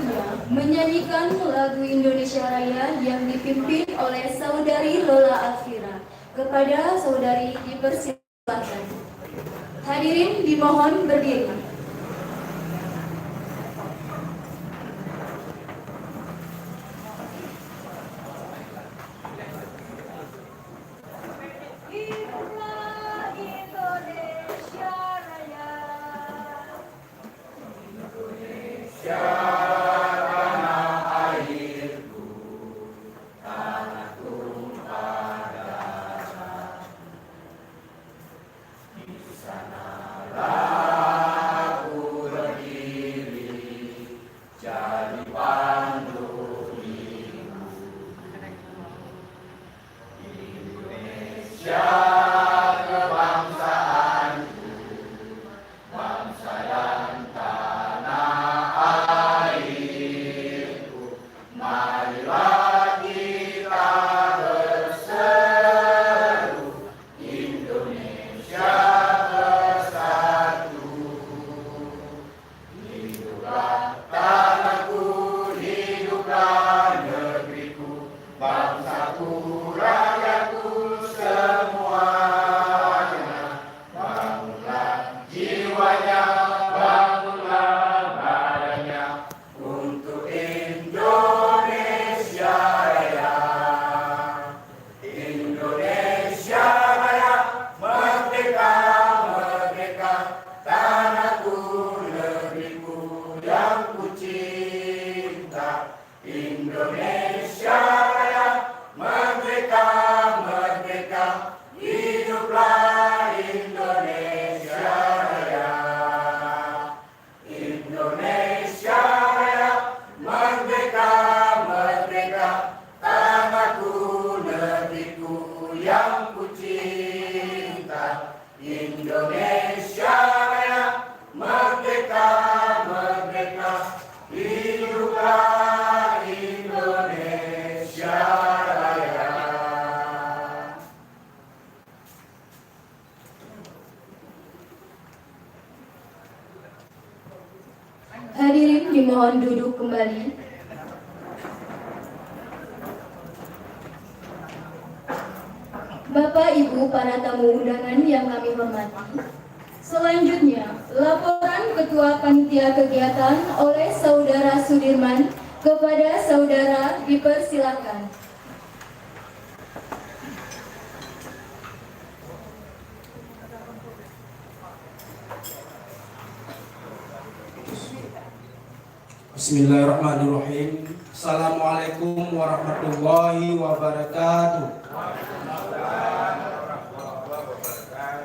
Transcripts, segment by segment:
selanjutnya menyanyikan lagu Indonesia Raya yang dipimpin oleh Saudari Lola Alfira. Kepada saudari dipersilakan. Hadirin dimohon berdiri. Hadirin dimohon duduk kembali. Bapak Ibu para tamu undangan yang kami hormati. Selanjutnya, laporan Ketua Panitia Kegiatan oleh Saudara Sudirman kepada saudara dipersilakan. Bismillahirrahmanirrahim. Assalamualaikum warahmatullahi wabarakatuh.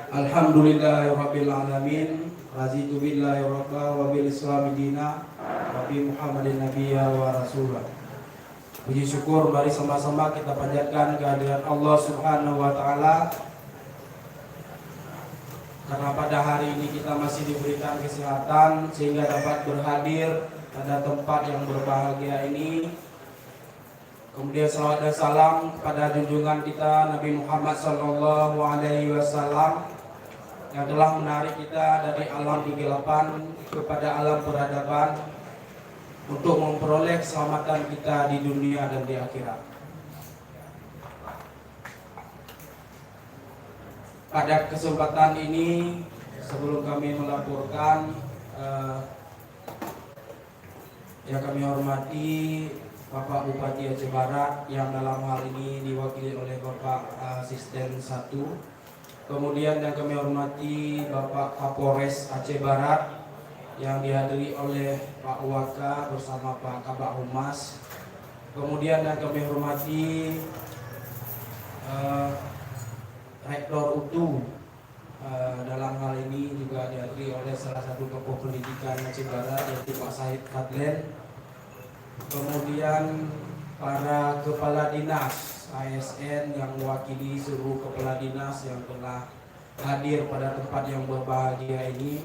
Alhamdulillahirabbil alamin. Raditu billahi rabba wa bil islami dina wa bi Muhammadin nabiyya wa rasulah. Puji syukur mari sama-sama kita panjatkan kehadiran Allah Subhanahu wa taala. Karena pada hari ini kita masih diberikan kesehatan sehingga dapat berhadir pada tempat yang berbahagia ini. Kemudian salawat dan salam kepada junjungan kita Nabi Muhammad SAW yang telah menarik kita dari alam kegelapan kepada alam peradaban untuk memperoleh keselamatan kita di dunia dan di akhirat. Pada kesempatan ini, sebelum kami melaporkan, yang kami hormati Bapak Bupati Aceh Barat yang dalam hal ini diwakili oleh Bapak Asisten 1. Kemudian yang kami hormati Bapak Kapolres Aceh Barat yang dihadiri oleh Pak Waka bersama Pak Kabak Humas. Kemudian yang kami hormati Rektor UTU, dalam hal ini juga dihadiri oleh salah satu tokoh pendidikan Aceh Barat yaitu Pak Said Fadlen. Kemudian para kepala dinas ASN yang mewakili seluruh kepala dinas yang telah hadir pada tempat yang berbahagia ini.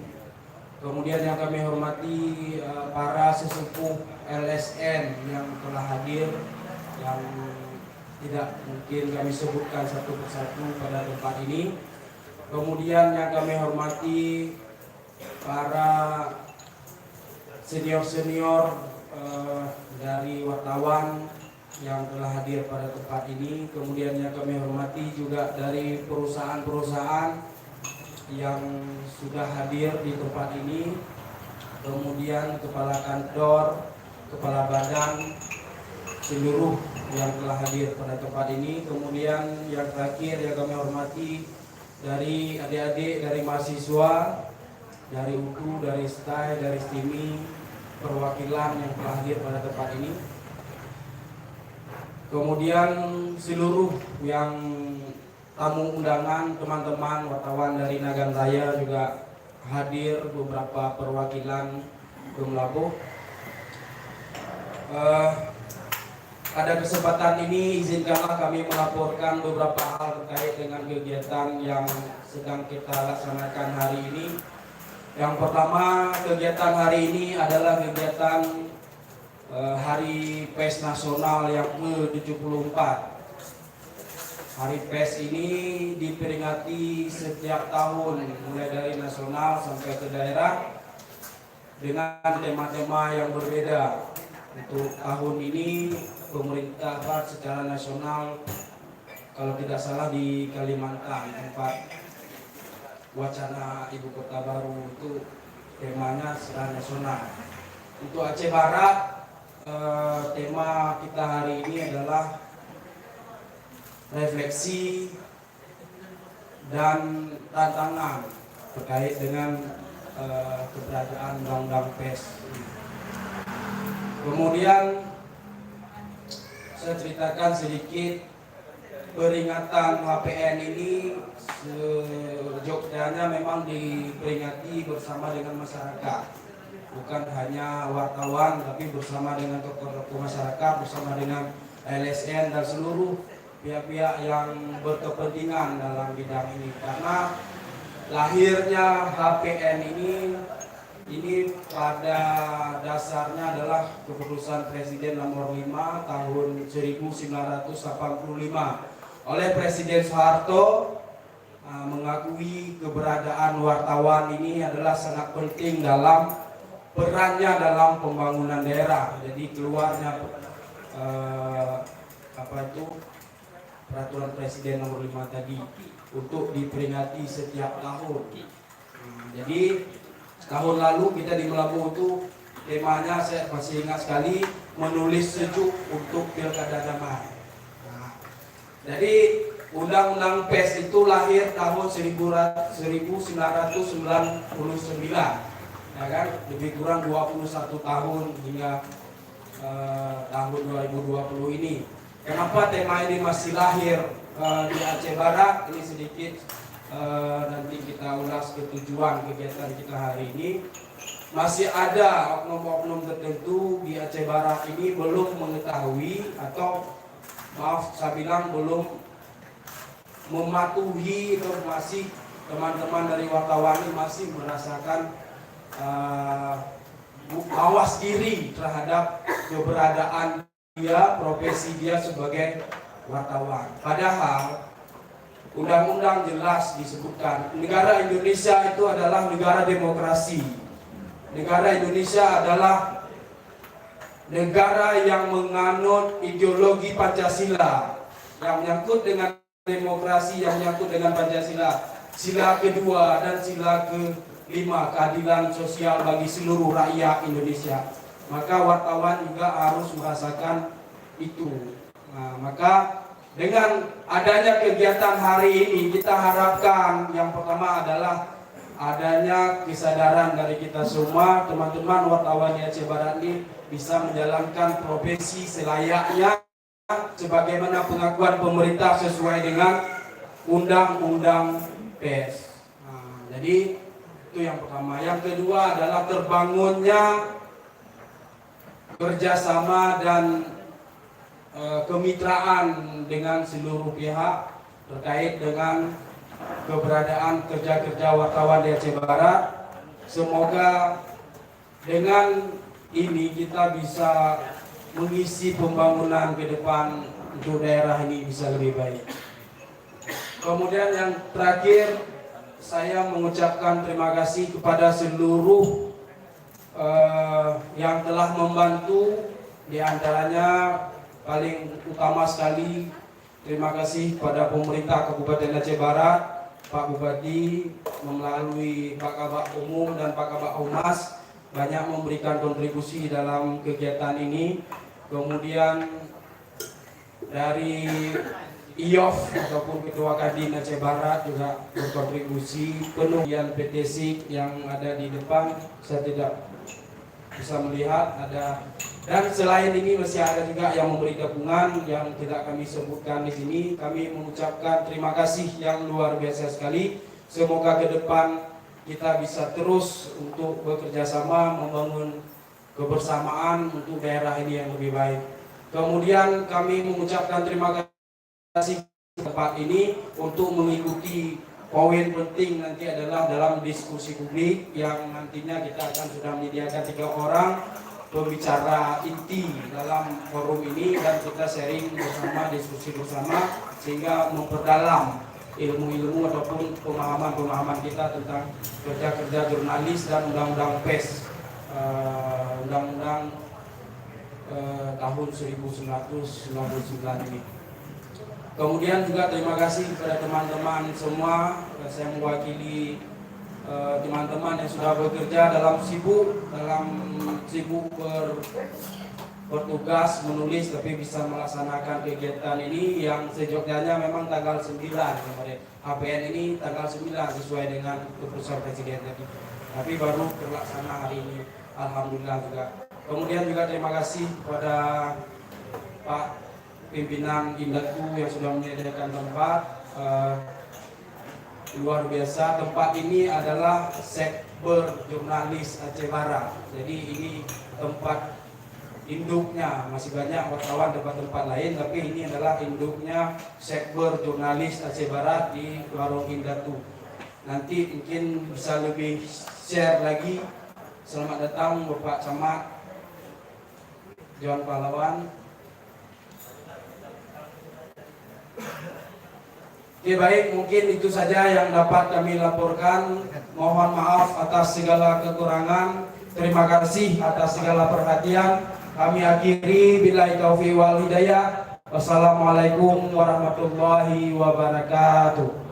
Kemudian yang kami hormati para sesepuh LSN yang telah hadir, yang tidak mungkin kami sebutkan satu persatu pada tempat ini. Kemudian yang kami hormati para senior-senior dari wartawan yang telah hadir pada tempat ini, kemudian yang kami hormati juga dari perusahaan-perusahaan yang sudah hadir di tempat ini, kemudian kepala kantor, kepala badan, seluruh yang telah hadir pada tempat ini, kemudian yang terakhir yang kami hormati dari adik-adik, dari mahasiswa, dari UTU, dari STAI, dari STIMI, perwakilan yang telah hadir pada tempat ini. Kemudian seluruh yang tamu undangan, teman-teman wartawan dari Nagan Raya juga hadir, beberapa perwakilan Gumlabuh. Pada kesempatan ini izinkanlah kami melaporkan beberapa hal terkait dengan kegiatan yang sedang kita laksanakan hari ini. Yang pertama, kegiatan hari ini adalah kegiatan Hari Pers Nasional yang ke-74. Hari Pers ini diperingati setiap tahun, mulai dari nasional sampai ke daerah, dengan tema-tema yang berbeda. Untuk tahun ini pemerintah secara nasional, kalau tidak salah di Kalimantan, tempat wacana ibu kota baru, itu temanya secara nasional. Untuk Aceh Barat, tema kita hari ini adalah refleksi dan tantangan terkait dengan keberadaan undang-undang pers. Kemudian saya ceritakan sedikit peringatan HPN ini. Sejogjanya memang diperingati bersama dengan masyarakat. Bukan hanya wartawan, tapi bersama dengan tokoh-tokoh masyarakat, bersama dengan LSN dan seluruh pihak-pihak yang berkepentingan dalam bidang ini. Karena lahirnya HPN ini pada dasarnya adalah keputusan Presiden nomor 5 tahun 1985 oleh Presiden Soeharto, mengakui keberadaan wartawan ini adalah sangat penting dalam perannya dalam pembangunan daerah. Jadi keluarnya peraturan Presiden nomor 5 tadi untuk diperingati setiap tahun. Jadi tahun lalu kita di Melabuh itu temanya, saya masih ingat sekali, menulis sejuk untuk pilkada damai. Jadi Undang-Undang Pers itu lahir tahun 1999. Ya kan, lebih kurang 21 tahun hingga tahun 2020 ini. Kenapa tema ini masih lahir di Aceh Barat? Ini sedikit nanti kita ulas ketujuan kegiatan kita hari ini. Masih ada oknum-oknum tertentu di Aceh Barat ini belum mengetahui, atau maaf saya bilang belum mematuhi, atau masih teman-teman dari wartawan ini masih merasakan awas diri terhadap keberadaan dia, profesi dia sebagai wartawan. Padahal undang-undang jelas disebutkan negara Indonesia itu adalah negara demokrasi. Negara Indonesia adalah negara yang menganut ideologi Pancasila, yang menyangkut dengan demokrasi, yang menyangkut dengan Pancasila, sila kedua dan sila ke-5, keadilan sosial bagi seluruh rakyat Indonesia. Maka wartawan juga harus merasakan itu. Maka dengan adanya kegiatan hari ini, kita harapkan yang pertama adalah adanya kesadaran dari kita semua, teman-teman wartawan di Aceh Barat ini bisa menjalankan profesi selayaknya sebagaimana pengakuan pemerintah sesuai dengan Undang-Undang Pers. Jadi itu yang pertama. Yang kedua adalah terbangunnya kerjasama dan kemitraan dengan seluruh pihak terkait dengan keberadaan kerja-kerja wartawan di Aceh Barat. Semoga dengan ini kita bisa mengisi pembangunan ke depan untuk daerah ini bisa lebih baik. Kemudian yang terakhir, saya mengucapkan terima kasih kepada seluruh yang telah membantu, diantaranya paling utama sekali terima kasih pada pemerintah Kabupaten Aceh Barat, Pak Bupati melalui Pak Kabak Umum dan Pak Kabak Humas banyak memberikan kontribusi dalam kegiatan ini. Kemudian dari IOF ataupun Ketua Kadin Aceh Barat juga berkontribusi penuh. Kemudian PT SIK yang ada di depan, saya tidak bisa melihat ada, dan selain ini masih ada juga yang memberi dukungan yang tidak kami sebutkan di sini. Kami mengucapkan terima kasih yang luar biasa sekali. Semoga ke depan kita bisa terus untuk bekerja sama membangun kebersamaan untuk daerah ini yang lebih baik. Kemudian kami mengucapkan terima kasih tempat ini untuk mengikuti poin penting nanti adalah dalam diskusi publik yang nantinya kita akan sudah menyediakan 3 orang pembicara inti dalam forum ini, dan kita sharing bersama, diskusi bersama sehingga memperdalam ilmu-ilmu ataupun pemahaman-pemahaman kita tentang kerja-kerja jurnalis dan undang-undang pers, undang-undang tahun 1999 ini. Kemudian juga terima kasih kepada teman-teman semua. Saya mewakili teman-teman yang sudah bekerja dalam sibuk bertugas menulis tapi bisa melaksanakan kegiatan ini yang sejognya memang tanggal 9 kemarin. HPN ini tanggal 9 sesuai dengan keputusan Presiden tadi. Tapi baru terlaksana hari ini. Alhamdulillah juga. Kemudian juga terima kasih kepada Pak pimpinan Indatu yang sudah menyediakan tempat. Luar biasa, tempat ini adalah Sekber Jurnalis Aceh Barat. Jadi ini tempat induknya, masih banyak wartawan tempat-tempat lain, tapi ini adalah induknya Sekber Jurnalis Aceh Barat di Warung Indatu. Nanti mungkin bisa lebih share lagi. Selamat datang Bapak Camat John Pahlawan. Oke, baik, mungkin itu saja yang dapat kami laporkan. Mohon maaf atas segala kekurangan. Terima kasih atas segala perhatian. Kami akhiri billahi taufiq wal hidayah. Wassalamualaikum warahmatullahi wabarakatuh.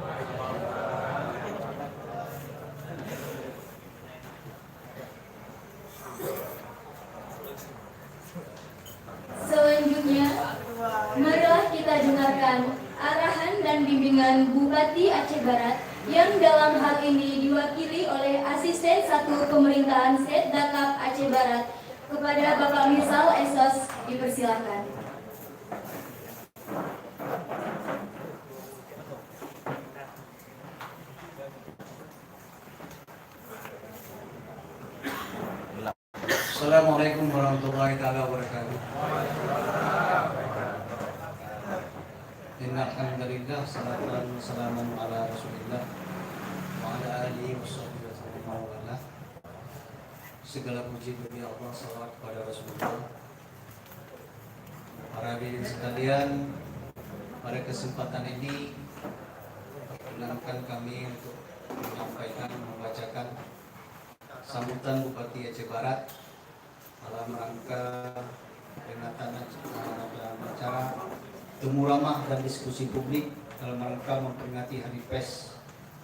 Selanjutnya, marilah kita dengarkan arahan dan bimbingan Bupati Aceh Barat yang dalam hal ini diwakili oleh Asisten 1 Pemerintahan Setdakap Aceh Barat kepada Bapak Misal Esos. Dipersilakan. Assalamualaikum warahmatullahi wabarakatuh. Inna alhamdulillah, salatan wassalamu ala rasulillah wa ala alihi washabihi wasallam. Segala puji bagi Allah, salawat kepada Rasulullah. Para hadirin sekalian, pada kesempatan ini perkenankan kami untuk menyampaikan, membacakan sambutan Bupati Aceh Barat dalam rangka peringatan acara temu ramah dan diskusi publik dalam rangka memperingati Hari Pers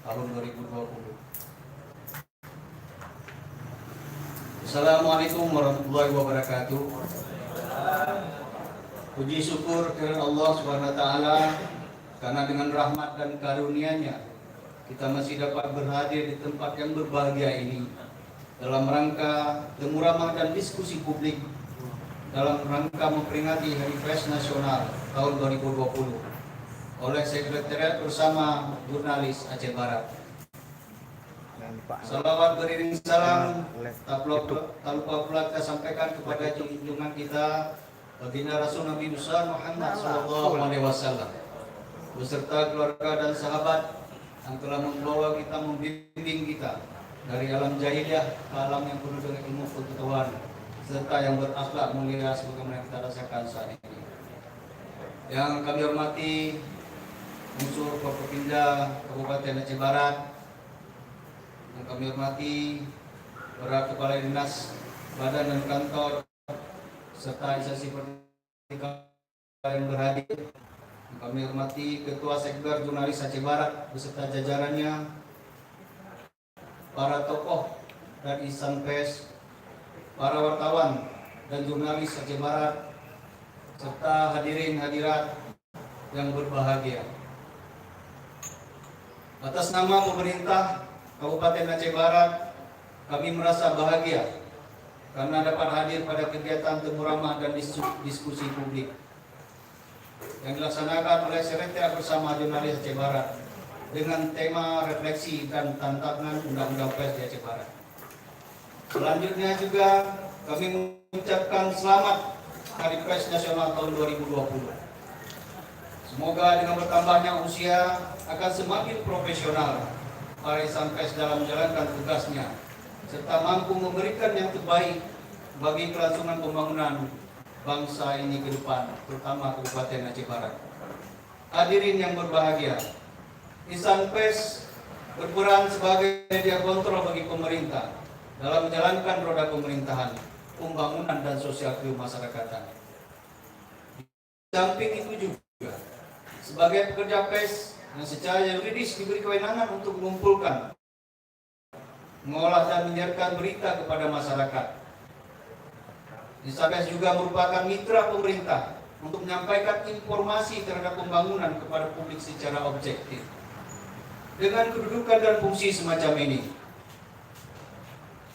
tahun 2020. Assalamualaikum warahmatullahi wabarakatuh. Puji syukur kepada Allah Subhanahu wa taala karena dengan rahmat dan karunia-Nya kita masih dapat berhadir di tempat yang berbahagia ini dalam rangka temu ramah dan diskusi publik dalam rangka memperingati Hari Pers Nasional tahun 2020 oleh Sekretariat Bersama Jurnalis Aceh Barat. Salawat beriring salam tak lupa pula kita sampaikan kepada junjungan kita baginda Rasul Nabi besar Muhammad SAW beserta keluarga dan sahabat yang telah membawa kita, membimbing kita dari alam jahiliyah ke alam yang penuh dengan ilmu pengetahuan serta yang berakhlak mulia sebagaimana kita rasakan saat ini. Yang kami hormati unsur Forkopimda Kabupaten Aceh Barat, yang kami hormati para kepala dinas badan dan kantor, serta instansi pertanian yang berhadir. Kami hormati Ketua Sekber Jurnalis Aceh Barat beserta jajarannya, para tokoh dan insan pers, para wartawan dan jurnalis Aceh Barat, serta hadirin hadirat yang berbahagia. Atas nama pemerintah Kabupaten Aceh Barat, kami merasa bahagia karena dapat hadir pada kegiatan temu ramah dan diskusi publik yang dilaksanakan oleh Sekretariat Bersama Jurnalis Aceh Barat dengan tema refleksi dan tantangan Undang-Undang Pers di Aceh Barat. Selanjutnya juga kami mengucapkan selamat Hari Pers Nasional tahun 2020. Semoga dengan bertambahnya usia akan semakin profesional para insan pers dalam menjalankan tugasnya, serta mampu memberikan yang terbaik bagi kelangsungan pembangunan bangsa ini ke depan, terutama Kabupaten Aceh Barat. Hadirin yang berbahagia, insan pers berperan sebagai media kontrol bagi pemerintah dalam menjalankan roda pemerintahan, pembangunan dan sosial kemasyarakatan. Di samping itu juga, sebagai pekerja pers yang secara yuridis diberi kewenangan untuk mengumpulkan, mengolah dan menyiarkan berita kepada masyarakat. Insan pers juga merupakan mitra pemerintah untuk menyampaikan informasi terhadap pembangunan kepada publik secara objektif. Dengan kedudukan dan fungsi semacam ini,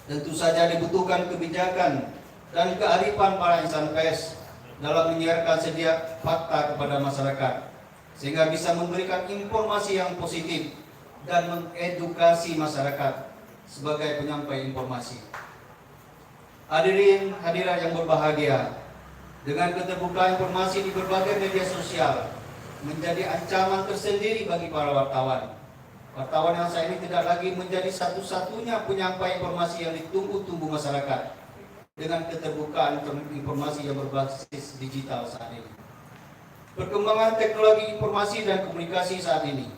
tentu saja dibutuhkan kebijakan dan kearifan para insan pers dalam menyiarkan setiap fakta kepada masyarakat, sehingga bisa memberikan informasi yang positif dan mengedukasi masyarakat sebagai penyampai informasi. Hadirin hadirat yang berbahagia, dengan keterbukaan informasi di berbagai media sosial menjadi ancaman tersendiri bagi para wartawan. Wartawan yang saat ini tidak lagi menjadi satu-satunya penyampai informasi yang ditunggu-tunggu masyarakat dengan keterbukaan informasi yang berbasis digital saat ini. Perkembangan teknologi informasi dan komunikasi saat ini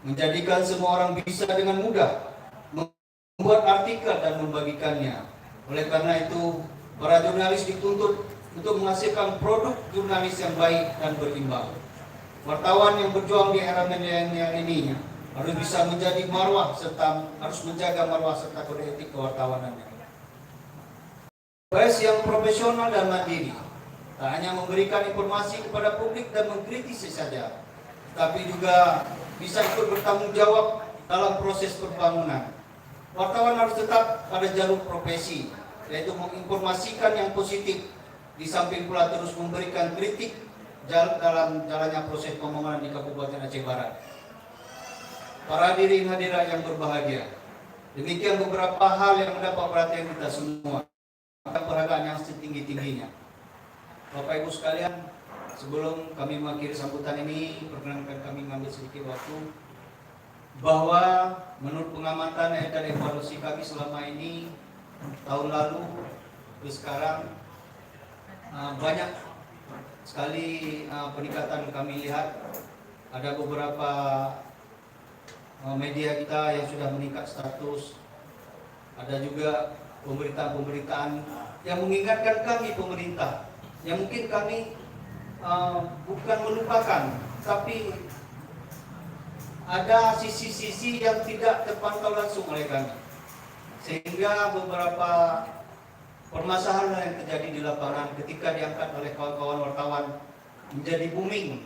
menjadikan semua orang bisa dengan mudah membuat artikel dan membagikannya. Oleh karena itu, para jurnalis dituntut untuk menghasilkan produk jurnalis yang baik dan berimbang. Wartawan yang berjuang di era milenial ini harus bisa menjadi marwah serta harus menjaga marwah serta kode etik kewartawanannya. Pers yang profesional dan mandiri tak hanya memberikan informasi kepada publik dan mengkritisi saja, tapi juga bisa ikut bertanggung jawab dalam proses pembangunan. Wartawan harus tetap pada jalur profesi, yaitu menginformasikan yang positif, di samping pula terus memberikan kritik dalam jalannya proses pembangunan di Kabupaten Aceh Barat. Para hadirin hadirat yang berbahagia, demikian beberapa hal yang mendapat perhatian kita semua, penghargaan yang setinggi-tingginya. Bapak Ibu sekalian, sebelum kami mengakhiri sambutan ini, perkenankan kami mengambil sedikit waktu bahwa menurut pengamatan dan evaluasi kami selama ini, tahun lalu ke sekarang, banyak sekali peningkatan kami lihat. Ada beberapa media kita yang sudah meningkat status, ada juga pemberitaan-pemberitaan yang mengingatkan kami pemerintah, yang mungkin kami bukan melupakan, tapi ada sisi-sisi yang tidak terpantau langsung oleh kami, sehingga beberapa permasalahan yang terjadi di lapangan ketika diangkat oleh kawan-kawan wartawan menjadi booming,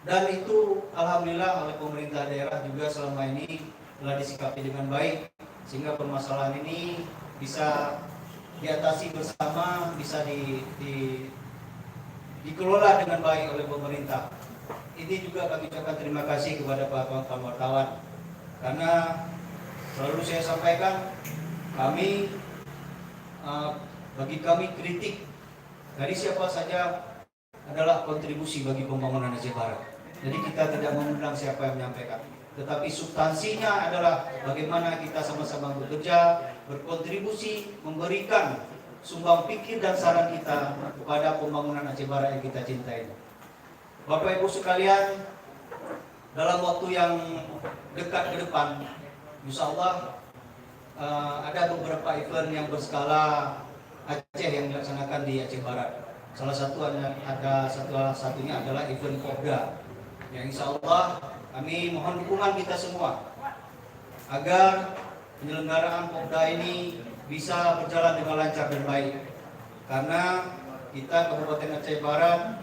dan itu alhamdulillah oleh pemerintah daerah juga selama ini telah disikapi dengan baik, sehingga permasalahan ini bisa diatasi bersama, bisa dikelola dengan baik oleh pemerintah. Ini juga kami ucapkan terima kasih kepada para kawan-kawan wartawan, karena selalu saya sampaikan, bagi kami kritik dari siapa saja adalah kontribusi bagi pembangunan Aceh Barat. Jadi kita tidak mengundang siapa yang menyampaikan, tetapi substansinya adalah bagaimana kita sama-sama bekerja, berkontribusi, memberikan sumbang pikir dan saran kita kepada pembangunan Aceh Barat yang kita cintai. Bapak Ibu sekalian, dalam waktu yang dekat ke depan, insya Allah ada beberapa event yang berskala Aceh yang dilaksanakan di Aceh Barat. Salah satunya adalah event Popda. Yang insya Allah kami mohon dukungan kita semua agar penyelenggaraan Popda ini bisa berjalan dengan lancar dan baik. Karena kita Kabupaten Aceh Barat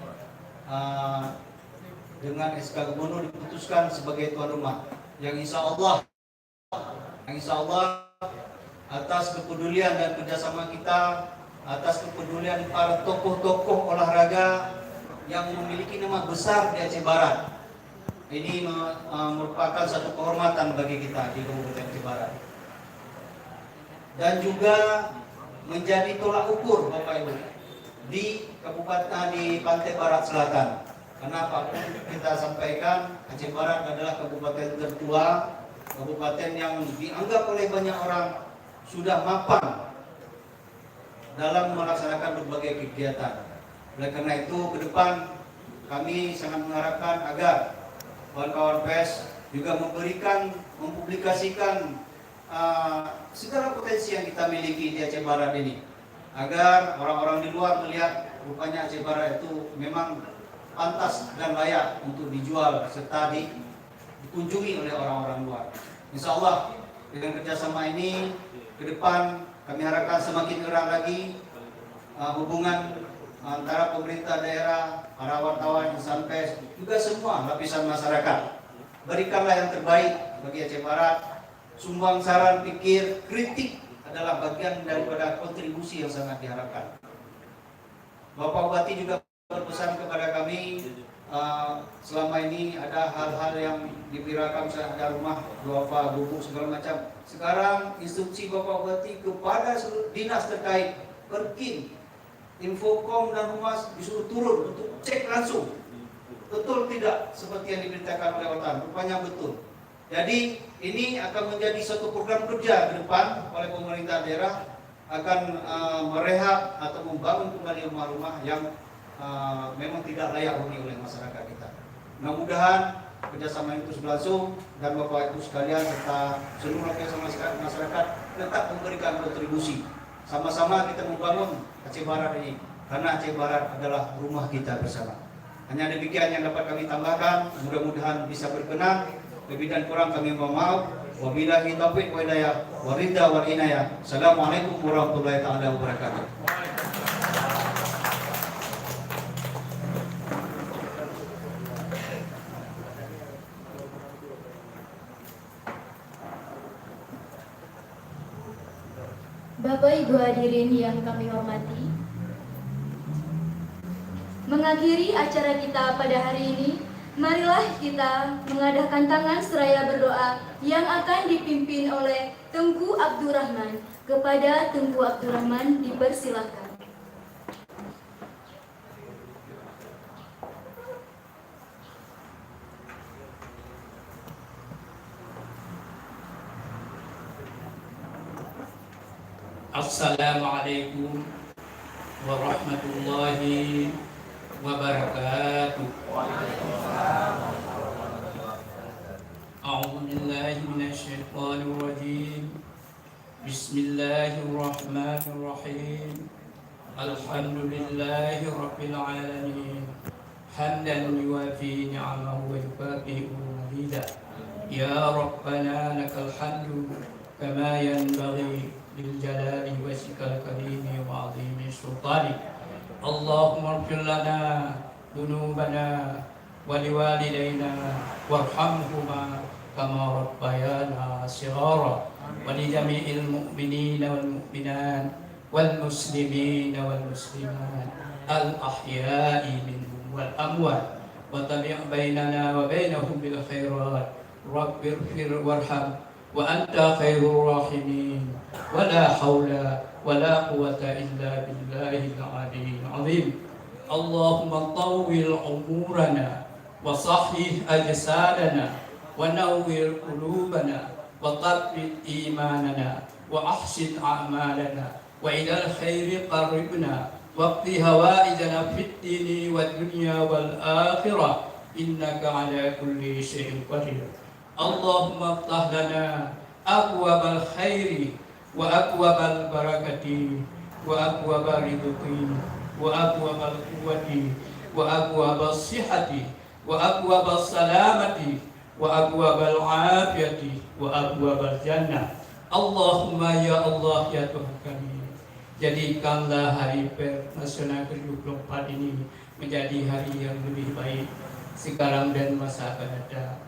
dengan SK Gubernur diputuskan sebagai tuan rumah. Yang insya Allah atas kepedulian dan kerjasama kita, atas kepedulian para tokoh-tokoh olahraga yang memiliki nama besar di Aceh Barat, ini merupakan satu kehormatan bagi kita di Kabupaten Aceh Barat. Dan juga menjadi tolak ukur Bapak Ibu di Kabupaten di Pantai Barat Selatan. Karena apapun kita sampaikan, Aceh Barat adalah kabupaten tertua, kabupaten yang dianggap oleh banyak orang sudah mapan dalam melaksanakan berbagai kegiatan. Oleh karena itu, ke depan kami sangat mengharapkan agar kawan-kawan pers juga mempublikasikan segala potensi yang kita miliki di Aceh Barat ini, agar orang-orang di luar melihat rupanya Aceh Barat itu memang pantas dan layak untuk dijual serta dikunjungi oleh orang-orang luar. Insya Allah dengan kerjasama ini ke depan kami harapkan semakin erat lagi hubungan antara pemerintah daerah, para wartawan, insan pers, juga semua lapisan masyarakat. Berikanlah yang terbaik bagi Aceh Barat. Sumbang saran, pikir, kritik adalah bagian daripada kontribusi yang sangat diharapkan. Bapak Bupati juga berpesan kepada kami, selama ini ada hal-hal yang dipirakan, misalnya ada rumah, duafa, gubuk, segala macam. Sekarang instruksi Bapak Bupati kepada seluruh dinas terkait, Perkin, Infokom dan Humas disuruh turun untuk cek langsung. Betul tidak seperti yang diberitakan oleh wartawan? Rupanya betul. Jadi ini akan menjadi suatu program kerja ke depan oleh pemerintah daerah, akan merehab atau membangun kembali rumah-rumah yang memang tidak layak huni oleh masyarakat kita. Mudah-mudahan kerjasama itu terus berlangsung dan Bapak Ibu sekalian serta seluruh lapisan masyarakat tetap memberikan kontribusi. Sama-sama kita membangun Aceh Barat ini, karena Aceh Barat adalah rumah kita bersama. Hanya demikian yang dapat kami tambahkan, mudah-mudahan bisa berkenan. Lebih dan kurang kami mohon maaf. Wabillahi taufiq wa hidayah wa ridha wal inayah. Assalamualaikum warahmatullahi taala wabarakatuh. Bapak Ibu hadirin yang kami hormati, mengakhiri acara kita pada hari ini, marilah kita mengadakan tangan seraya berdoa yang akan dipimpin oleh Tengku Abdurrahman. Kepada Tengku Abdurrahman dipersilakan. Assalamualaikum warahmatullahi wabarakatuh. A'udzu billahi minasy syaithanir rajim. Bismillahirrahmanirrahim. Alhamdulillahi rabbil alamin. Hamdan yuwafi ni'amahu wa yukafi'u mazidah. Ya Rabbana lakal hamdu kama yanbaghi بالجلال وجهك الكريم وعظيم سلطانك. اللهم اغفر لنا ذنوبنا ولوالدينا وارحمهما كما ربيانا صغارا ولجميع المؤمنين والمؤمنات والمسلمين والمسلمات الأحياء منهم والأموات وتبع بيننا وبينهم بالخيرات. رب اغفر وارحم وأنت خير الراحمين. ولا حول ولا قوة إلا بالله العلي العظيم. اللهم طول أمورنا وصحح أجسادنا ونور قلوبنا وثبت إيماننا وأحسن أعمالنا وإلى الخير قربنا واقض هوائجنا في الدين والدنيا والآخرة إنك على كل شيء قدير. اللهم افتح لنا أبواب الخير وأبواب البركة وأبواب الرزق وأبواب القوة وأبواب الصحة وأبواب السلامة وأبواب العافية وأبواب الجنة. Allahumma ya Allah ya Tuhan kami, jadikanlah hari pers nasional ke-24 ini menjadi hari yang lebih baik sekarang dan masa akan datang.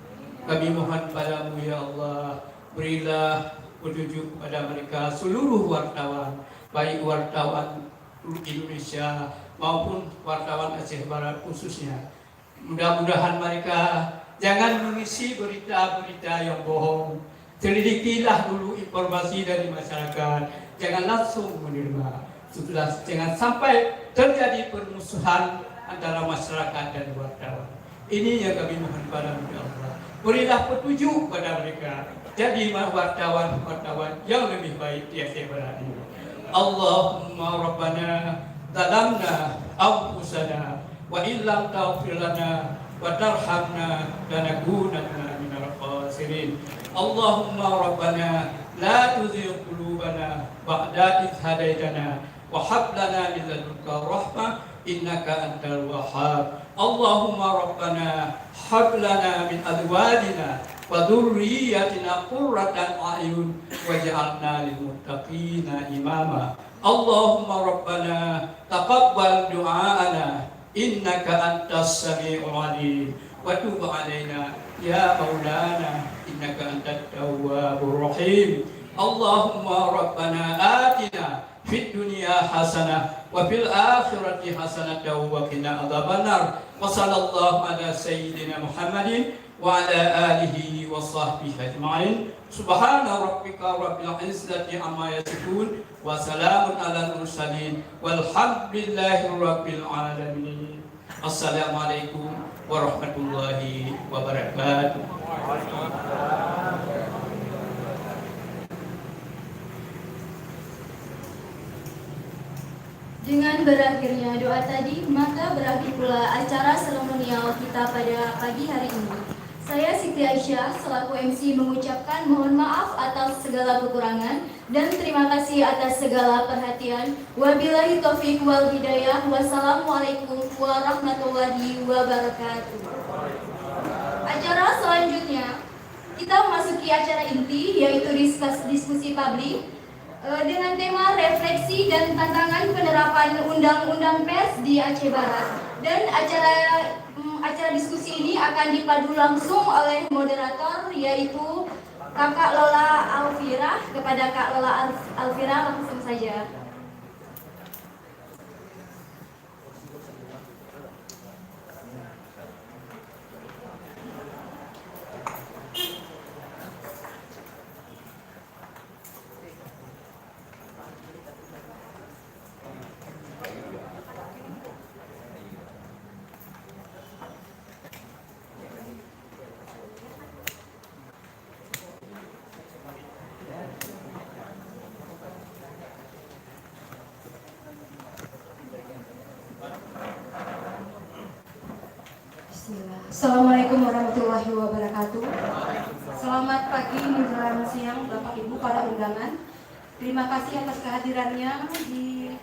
Kami mohon padamu ya Allah, berilah petunjuk kepada mereka seluruh wartawan, baik wartawan Indonesia maupun wartawan Aceh Barat khususnya. Mudah-mudahan mereka jangan mengisi berita-berita yang bohong. Selidikilah dulu informasi dari masyarakat, jangan langsung menerima. Jangan sampai terjadi permusuhan antara masyarakat dan wartawan. Ini yang kami mohon padamu ya Allah. Berilah petunjuk pada mereka, jadi wartawan yang lebih baik di Aceh Barat ini. Allahumma Rabbana zalamna anfusana wa illam taghfir lana wa tarhamna lanakunanna minal khasirin. Allahumma Rabbana la tuzigh qulubana ba'da idh hadaitana wa hab lana min ladunka rahmah innaka antal wahhab. Allahumma Rabbana hab lana min azwajina wa dhurriyyatina qurratan a'yun waj'alna lil muttaqina imama. Allahumma Rabbana taqabbal du'aana innaka antas sami'ul 'alim wa tub 'alaina ya maulana innaka antat tawwabur rahim. Allahumma Rabbana atina fid dunya hasanah wa fil akhirati hasanah wa qina adzabannar. Wa sallallahu ala sayyidina Muhammadin wa ala alihi wa sahbihi ajma'in. Subhana rabbika rabbil izzati amma yasifun wa salamun alal mursalin walhamdulillahi rabbil alamin. Assalamualaikum warahmatullahi wabarakatuh. Dengan berakhirnya doa tadi, maka berakhir pula acara seremonial kita pada pagi hari ini. Saya Siti Aisyah selaku MC mengucapkan mohon maaf atas segala kekurangan dan terima kasih atas segala perhatian. Wabillahi taufiq wal hidayah. Wassalamualaikum warahmatullahi wabarakatuh. Acara selanjutnya kita memasuki acara inti, yaitu diskusi publik dengan tema refleksi dan tantangan penerapan Undang-Undang Pers di Aceh Barat. Dan acara diskusi ini akan dipadu langsung oleh moderator, yaitu Kakak Lola Alfira. Kepada Kak Lola Alfira, langsung saja. Assalamualaikum warahmatullahi wabarakatuh. Selamat pagi menjelang siang Bapak Ibu para undangan. Terima kasih atas kehadirannya di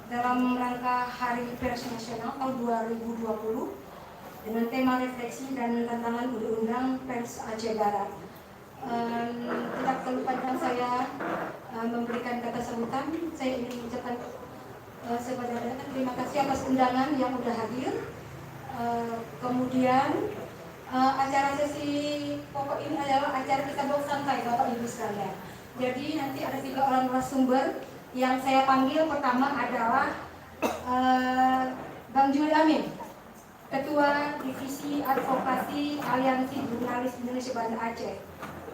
dalam rangka Hari Pers Nasional tahun 2020 dengan tema refleksi dan tantangan Undang-Undang Pers Aceh Barat. Tidak terlalu panjang saya memberikan kata sambutan. Saya ingin mengucapkan sebenarnya terima kasih atas undangan yang sudah hadir. Kemudian acara sesi pokok ini adalah acara kita bawa santai Bapak Ibu sekalian. Jadi nanti ada 3 orang narasumber yang saya panggil. Pertama adalah Bang Juli Amin, Ketua Divisi Advokasi Aliansi Jurnalis Indonesia Banda Aceh.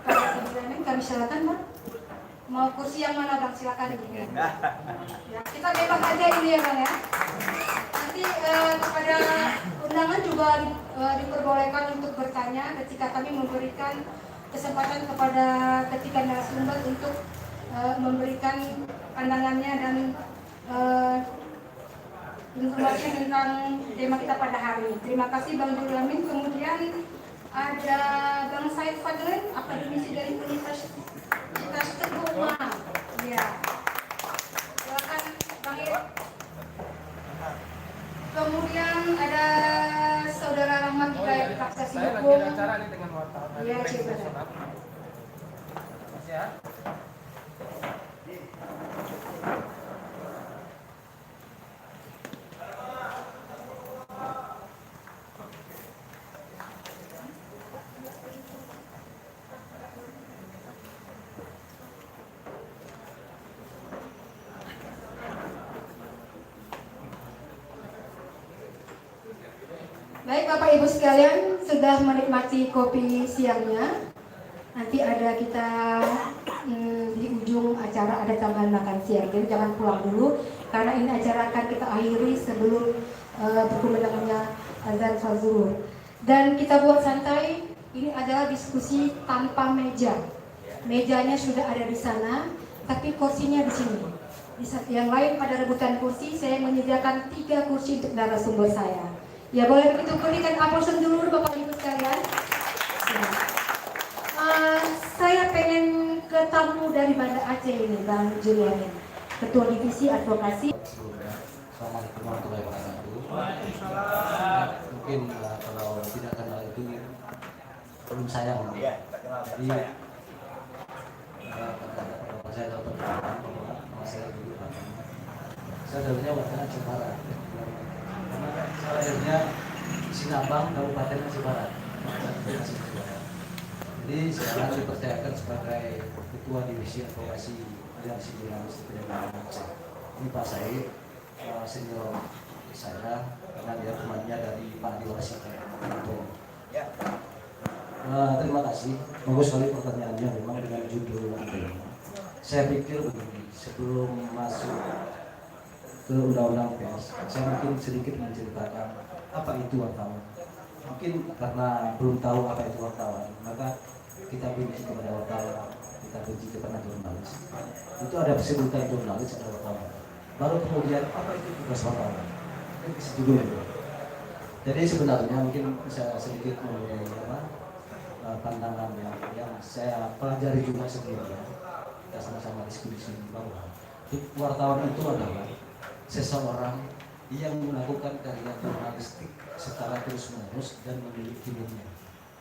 Pak Juli Amin, kami silakan Bang. Mau kursi yang mana Bang? Silakan. Ya, kita bebas aja ini ya Bang ya. Nanti kepada undangan juga diperbolehkan untuk bertanya ketika kami memberikan kesempatan kepada ketiga narasumber untuk memberikan pandangannya dan informasi tentang tema kita pada hari ini. Terima kasih Bang Julamin. Kemudian ada Bang Said Fadlin, akademisi dari Universitas Teguh. Ya. Silakan silakan. Baik Bapak Ibu sekalian, sudah menikmati kopi siangnya. Nanti ada kita di ujung acara ada tambahan makan siang. Jadi jangan pulang dulu karena ini acara akan kita akhiri sebelum berkumandangnya azan sholat zuhur. Dan kita buat santai, ini adalah diskusi tanpa meja. Mejanya sudah ada di sana, tapi kursinya di sini. Di saat yang lain pada rebutan kursi, saya menyediakan 3 kursi untuk narasumber saya. Ya boleh begitu, berikan aplausan dulu Bapak Ibu sekalian. Saya pengen ke tamu dari Banda Aceh ini, Bang Julian, Ketua Divisi Advokasi. Assalamualaikum warahmatullahi wabarakatuh. Mungkin kalau tidak kenal itu belum sayang. Jadi kalau saya dapat pertanyaan bahwa saya dulu saya dulunya warga Aceh Barat. Karena saya lahirnya Sinabang, Kabupaten Aceh Barat. Jadi sekarang dipercayakan sebagai Ketua Divisi Advokasi Aliansi Jurnalis Pendidikan Aceh. Ini Pak Said, senior saya, karena dia temannya dari Pak Diwasi. Terima kasih. Bagus sekali pertanyaannya, memang dengan judul saya pikir begini, sebelum masuk ke Undang-Undang Pers, saya mungkin sedikit menceritakan apa itu wartawan. Mungkin karena belum tahu apa itu wartawan, maka kita benci kepada wartawan, kita benci kepada jurnalis. Itu ada sebutan jurnalis, ada wartawan. Baru kemudian apa itu tugas wartawan? Itu judul. Jadi sebenarnya mungkin bisa sedikit mengenai pandangan yang saya pelajari juga sebelumnya. Kita sama-sama diskusi bahwa wartawan itu adalah seseorang yang melakukan karya jurnalistik secara terus-menerus dan memiliki media,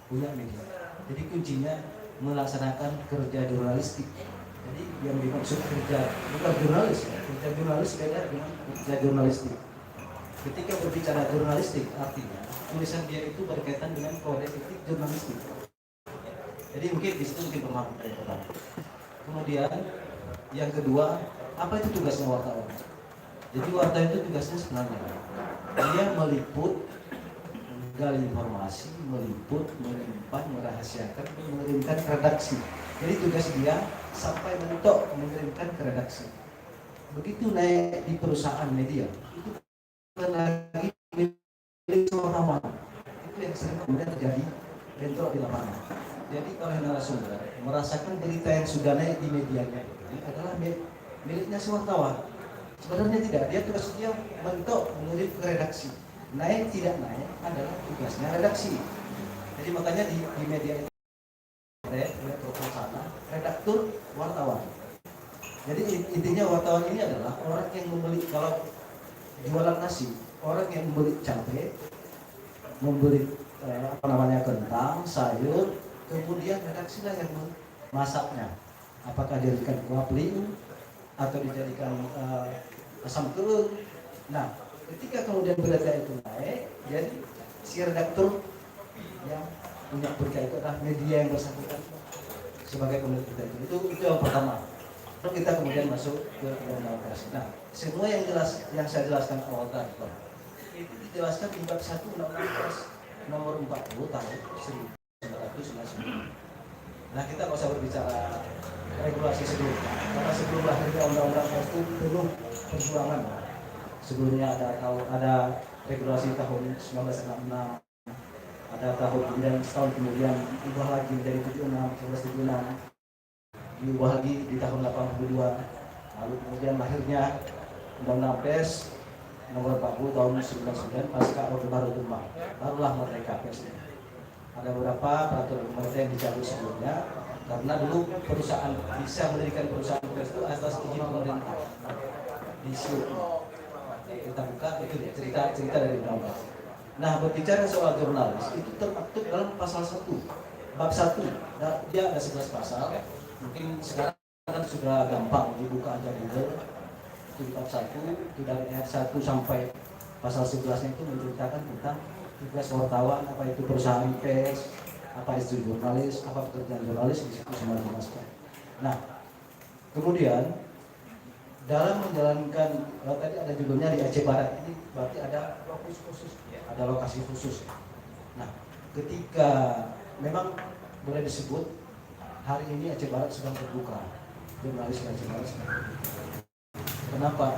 punya media. Jadi kuncinya melaksanakan kerja jurnalistik. Jadi yang dimaksud kerja bukan jurnalis, kerja jurnalis beda dengan kerja jurnalistik. Ketika berbicara jurnalistik artinya tulisan dia itu berkaitan dengan kode etik jurnalistik. Jadi mungkin di situ mungkin pemahaman yang pertama. Kemudian yang kedua, apa itu tugasnya wartawan? Jadi wartawan itu tugasnya sebenarnya dia meliput, menggali informasi, meliput, menyimpan, merahasiakan, mengirimkan ke redaksi. Jadi tugas dia sampai mentok mengirimkan ke redaksi. Begitu naik di perusahaan media, itu lagi milik wartawan. Itu yang sering kemudian terjadi bentrok di lapangan. Jadi oleh narasumber merasakan berita yang sudah naik di medianya ini adalah miliknya si wartawan. Sebenarnya tidak, dia tugasnya mentok mengirim ke redaksi. Naik tidak naik adalah tugasnya redaksi. Jadi makanya di media itu ada redaktur wartawan. Jadi intinya wartawan ini adalah orang yang membeli, kalau jualan nasi, orang yang membeli cabai, membeli kentang, sayur, kemudian redaksilah yang memasaknya. Apakah dijadikan kuah beling atau dijadikan asam telur. Nah, ketika kemudian berita itu naik, jadi si redaktur yang punya berita itu adalah media yang bersangkutan sebagai pemilik berita itu yang pertama. Lalu kita kemudian masuk ke undang-undang pers. Nah, semua yang saya jelaskan awal tadi itu dijelaskan di bab 1 undang-undang pers nomor 40 tahun 1999. Nah, kita nggak usah berbicara regulasi sebelumnya, karena sebelum lahirnya undang-undang pers itu belum perjuangan. Sebelumnya ada regulasi tahun 1966, ada kemudian setahun kemudian diubah lagi menjadi 1976, diubah lagi di tahun 82, lalu kemudian lahirnya undang-undang pers nomor 40 tahun 99 pasca Orde Baru Demak, barulah merdeka pers. Ada beberapa peraturan pemerintah yang dicabut sebelumnya karena dulu perusahaan bisa mendirikan perusahaan pers itu atas izin pemerintah. Kita buka itu cerita dari undang-undang. Nah, berbicara soal jurnalis itu termaktub dalam pasal 1 bab 1, dia ada 11 pasal. Mungkin sekarang kan sudah gampang dibuka aja Google. Itu bab 1, itu dari ayat 1 sampai pasal 11 itu menceritakan tentang tugas wartawan, apa itu perusahaan pers, apa itu jurnalis, apa pekerjaan jurnalis, di situ semua dijelaskan. Nah, kemudian dalam menjalankan, tadi ada judulnya di Aceh Barat, ini berarti ada fokus khusus, ada lokasi khusus. Nah, ketika memang boleh disebut hari ini Aceh Barat sedang terbuka, jurnalis Aceh Barat sedang terbuka. Kenapa?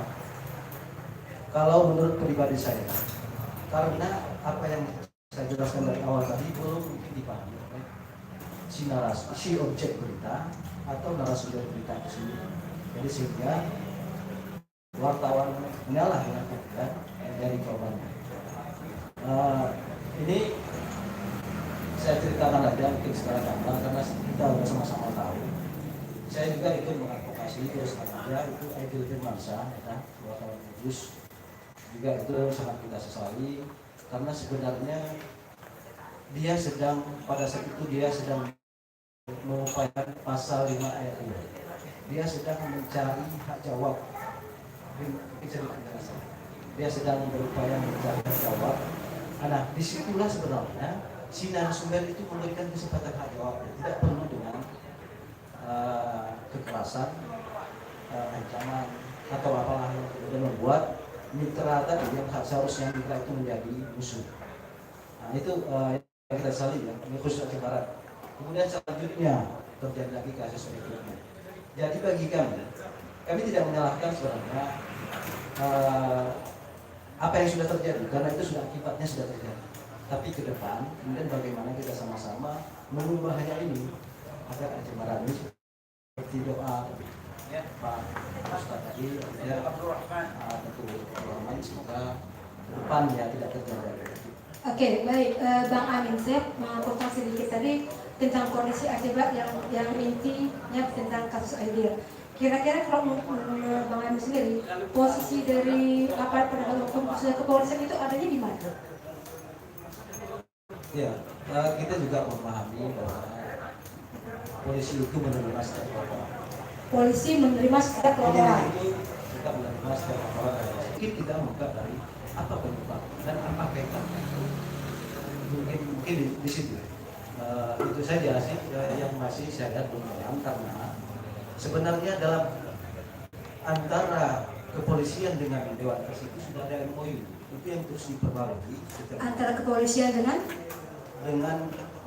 Kalau menurut pribadi saya, karena apa yang saya jelaskan dari awal tadi belum mungkin dipahami oleh si objek berita atau narasumber berita itu sendiri. Jadi sehingga wartawan mengalah dengan kemudian dari korbannya. Ini saya ceritakan aja mungkin secara gampang karena kita sudah sama-sama tahu. Saya juga ikut mengadvokasi terus saja itu Aidil Firmansyah, ya, wartawan kudus. Juga itu sangat kita sesali karena sebenarnya dia sedang pada saat itu dia sedang mengupayakan pasal 5 ayat 2. Dia sedang mencari hak jawab. Dia sedang berupaya mencari hak jawab. Nah, disitulah sebenarnya si narasumber itu memberikan kesempatan hak jawab, tidak perlu dengan kekerasan, ancaman atau apalah yang kemudian membuat mitra tadi yang seharusnya mitra itu menjadi musuh. Nah, itu yang kita sali ya, ini khusus Aceh Barat. Kemudian selanjutnya terjadi lagi kasus berikutnya. Jadi bagi kami tidak menyalahkan sebenarnya apa yang sudah terjadi, karena itu sudah akibatnya sudah terjadi. Tapi ke depan, kemudian bagaimana kita sama-sama mengubahnya ini agar Aceh Barat ini seperti doa Pak Ustaz tadi, ya tentu Rahman semoga ke depan ya tidak terjadi. Oke, baik, Bang Amin, saya potong sedikit tadi tentang kondisi Aceh Barat yang intinya tentang kasus Aidil. Kira-kira kalau menurut Bang Amin sendiri, posisi dari aparat penegak hukum khususnya kepolisian itu adanya di mana? Ya, kita juga memahami bahwa polisi itu menerima setiap laporan. Polisi menerima setiap laporan. Itu kita menerima setiap laporan. Mungkin kita buka dari apa penyebab dan apa kaitannya. Mungkin di situ. Itu saja sih yang masih saya lihat belum dalam, karena sebenarnya dalam antara kepolisian dengan Dewan Pers itu sudah ada MOU. Itu yang terus diperbarui. Antara kepolisian dengan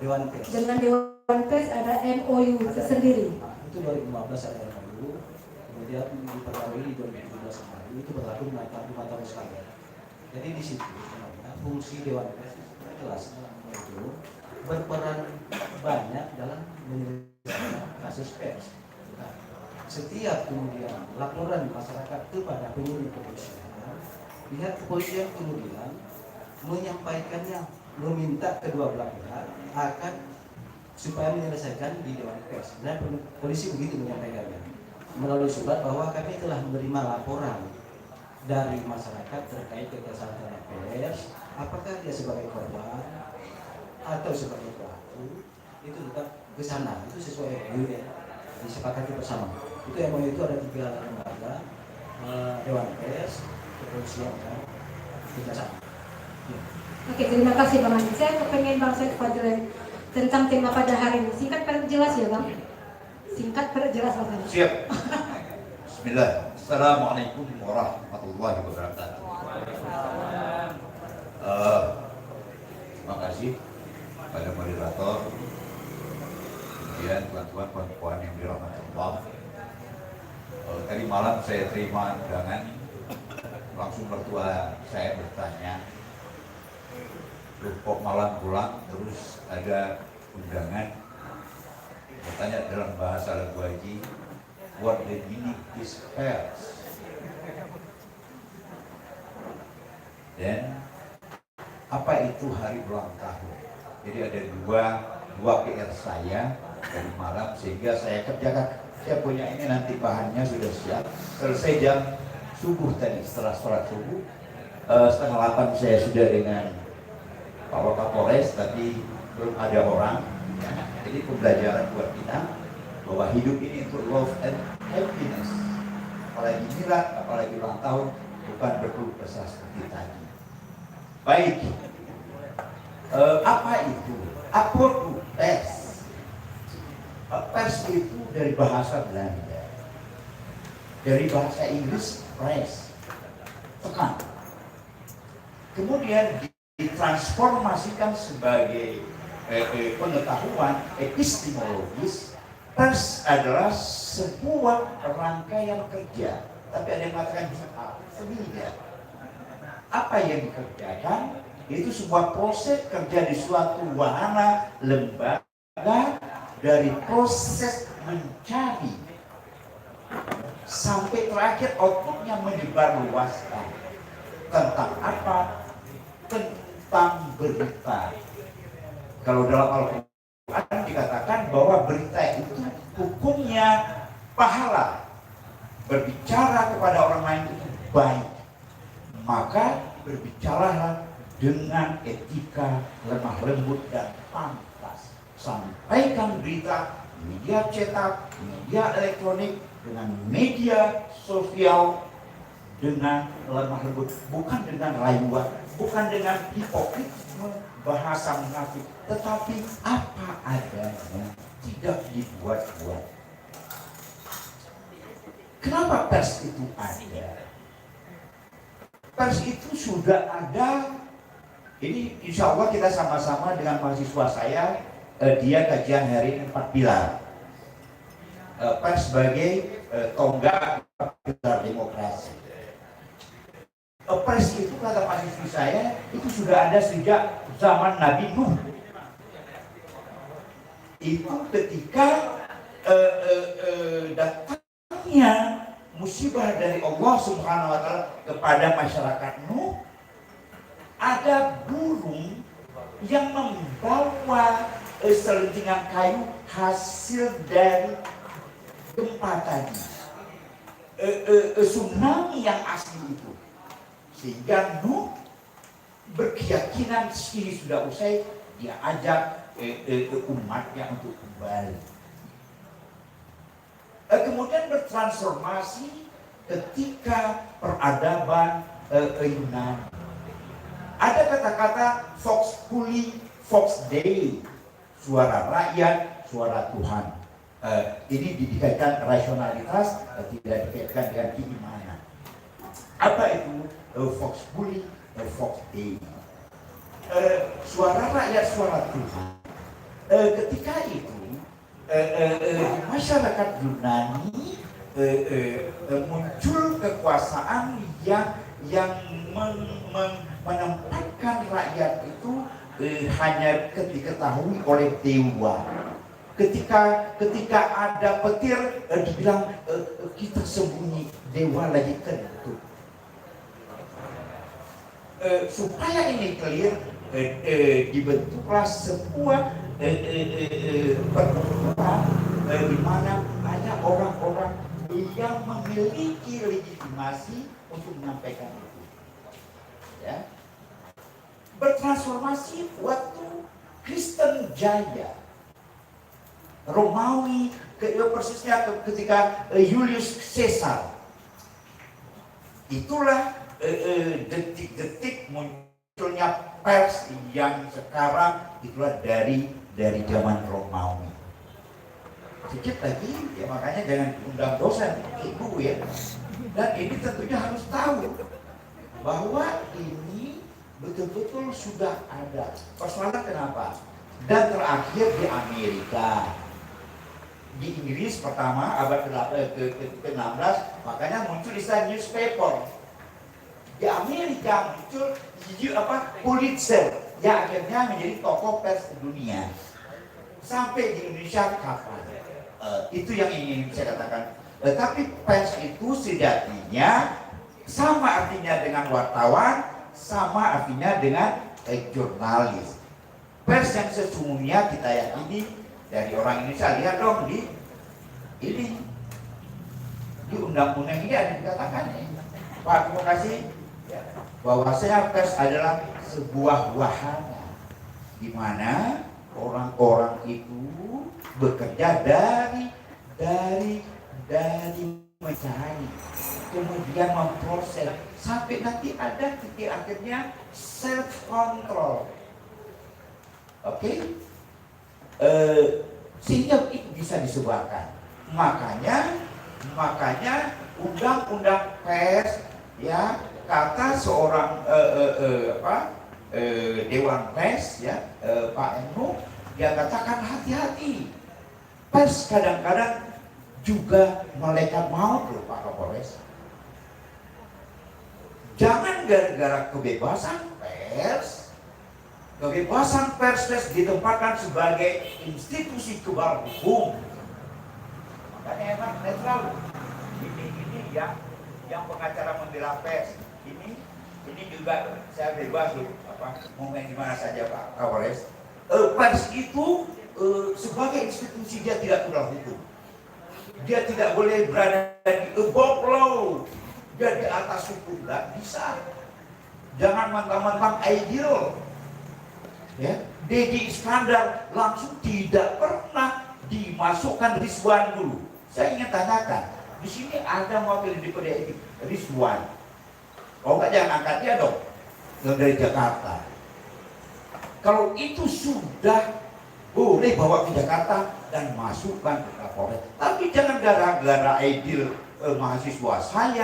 Dewan Pers. Dengan Dewan Pers ada MOU tersendiri. Itu 2015 ada MOU, kemudian diperbarui di 2017 kemarin. Itu berlaku 5 tahun sekali. Jadi di situ sebenarnya fungsi Dewan Pers jelas itu berperan banyak dalam menyelesaikan kasus pers. Nah, setiap kemudian laporan masyarakat kepada penyidik kepolisian, pihak kepolisian kemudian menyampaikannya, meminta kedua belah pihak akan supaya menyelesaikan di Dewan Pers. Dan polisi begitu menyampaikannya melalui surat bahwa kami telah menerima laporan dari masyarakat terkait kekerasan terhadap pers, apakah dia sebagai korban atau sebagai pelaku, itu tetap ke sana. Itu sesuai MOU yang disepakati bersama. Itu MOU itu ada 3 lembaga, Dewan Pers, kepolisian, dan kejaksaan. Ya. Oke, terima kasih Bang Andi. Saya kepengen Bang Said Fadlan tentang tema pada hari ini. Singkat perjelas ya Bang? Singkat perjelas Bang Andi. Siap. Bismillah. Assalamualaikum warahmatullahi wabarakatuh. Terima kasih pada moderator, kemudian tuan-tuan puan-puan yang dirahmati Allah. Tadi malam saya terima undangan, langsung mertua saya bertanya, "Loh, kok malam pulang terus ada undangan?" Bertanya dalam bahasa Lagu Haji, "What the meaning is pers?" Dan apa itu hari ulang tahun? Jadi ada dua PR saya dari malam sehingga saya kerjakan. Saya punya ini nanti bahannya sudah siap. Selesai jam subuh tadi, setelah sholat subuh 7:30 saya sudah dengan Pak Wakapolres, tapi belum ada orang. Jadi pembelajaran buat kita bahwa hidup ini untuk love and happiness. Apalagi milad, apalagi ulang tahun, bukan berkeluh kesah seperti tadi. Baik, apa itu? Apa itu pers? Pers itu dari bahasa Belanda, dari bahasa Inggris press, tekan. Kemudian ditransformasikan sebagai pengetahuan epistemologis. Pers adalah sebuah rangkaian kerja, tapi ada yang mengatakan tidak. Apa yang dikerjakan itu sebuah proses kerja di suatu wahana lembaga, dari proses mencari sampai terakhir outputnya menyebarluaskan. Tentang apa? Tentang berita. Kalau dalam Al-Quran dikatakan bahwa berita itu hukumnya pahala. Berbicara kepada orang lain itu baik. Maka berbicaralah dengan etika lemah lembut dan pantas. Sampaikan berita, media cetak, media elektronik, dengan media sosial, dengan lemah lembut, bukan dengan rayuan, bukan dengan hipokritisme, bahasa munafik, tetapi apa adanya, tidak dibuat-buat. Kenapa pers itu ada? Pers itu sudah ada. Ini insya Allah kita sama-sama dengan mahasiswa saya, dia kajian hari ini 4 pilar. Pers sebagai tonggak pilar demokrasi. Pers itu kata mahasiswa saya itu sudah ada sejak zaman Nabi Nuh. Itu ketika datangnya musibah dari Allah Subhanahu wa taala kepada masyarakat Nuh, ada burung yang membawa selentingan kayu hasil dari gempa tadi, tsunami yang asli itu. Sehingga Nuh berkeyakinan ini sudah usai, dia ajak umatnya untuk kembali. Kemudian bertransformasi ketika peradaban Yunani. Ada kata-kata Vox Populi, Vox Dei, suara rakyat, suara Tuhan. Ini dikaitkan rasionalitas, tidak dikaitkan dengan keimanan. Apa itu Vox Populi, Vox Dei? Suara rakyat, suara Tuhan. Ketika itu masyarakat Yunani muncul kekuasaan yang menempatkan rakyat itu hanya diketahui oleh dewa. Ketika ada petir, dibilang kita sembunyi, dewa lagi kentut. Supaya ini clear, dibentuklah sebuah perkumpulan di mana ada orang-orang yang memiliki legitimasi untuk menyampaikan itu. Ya. Bertransformasi waktu Kristen Jaya, Romawi, persisnya ketika Julius Caesar. Itulah detik-detik munculnya pers yang sekarang itulah dari zaman Romawi. Sedikit lagi, ya makanya jangan undang dosen, ibu ya. Dan ini tentunya harus tahu bahwa ini betul-betul sudah ada. Persoalan kenapa? Dan terakhir di Amerika. Di Inggris pertama abad ke-16, makanya muncul istilah newspaper. Di Amerika muncul Pulitzer yang akhirnya menjadi tokoh pers dunia. Sampai di Indonesia kapan? Itu yang ingin saya katakan. Tapi pers itu sejatinya sama artinya dengan wartawan, sama artinya dengan jurnalis. Pers yang sesungguhnya kita yakini dari orang Indonesia, lihat dong di undang-undang ini ada dikatakan Pak, terima kasih, bahwasanya pers adalah sebuah wahana di mana orang-orang itu bekerja dari mencari, kemudian memproses sampai nanti ada titik akhirnya self control. Oke? Sehingga itu bisa disebarkan. Makanya undang-undang pers, ya, kata seorang Dewan Pers, ya, Pak Enu, dia katakan hati-hati. Pers kadang-kadang juga malaikat maut loh Pak Kapolres. Jangan gara-gara kebebasan pers ditempatkan sebagai institusi kebal hukum. Makanya emang netral. Ini yang pengacara membela pers. Ini juga saya bebas loh, mau main gimana saja Pak Kapolres. Pers itu sebagai institusi dia tidak kebal hukum. Dia tidak boleh berada di above law. Dia di atas hukum, nggak bisa. Jangan mentang-mentang ideal. Ya, Deddy Iskandar langsung tidak pernah dimasukkan Rizwan dulu. Saya ingin tanyakan, di sini ada wakil di Kode Etik Rizwan. Oh nggak, jangan angkat dia dong, yang dari Jakarta. Kalau itu sudah boleh bawa ke Jakarta dan masukkan ke Kapolres. Tapi jangan gara-gara ideal mahasiswa saya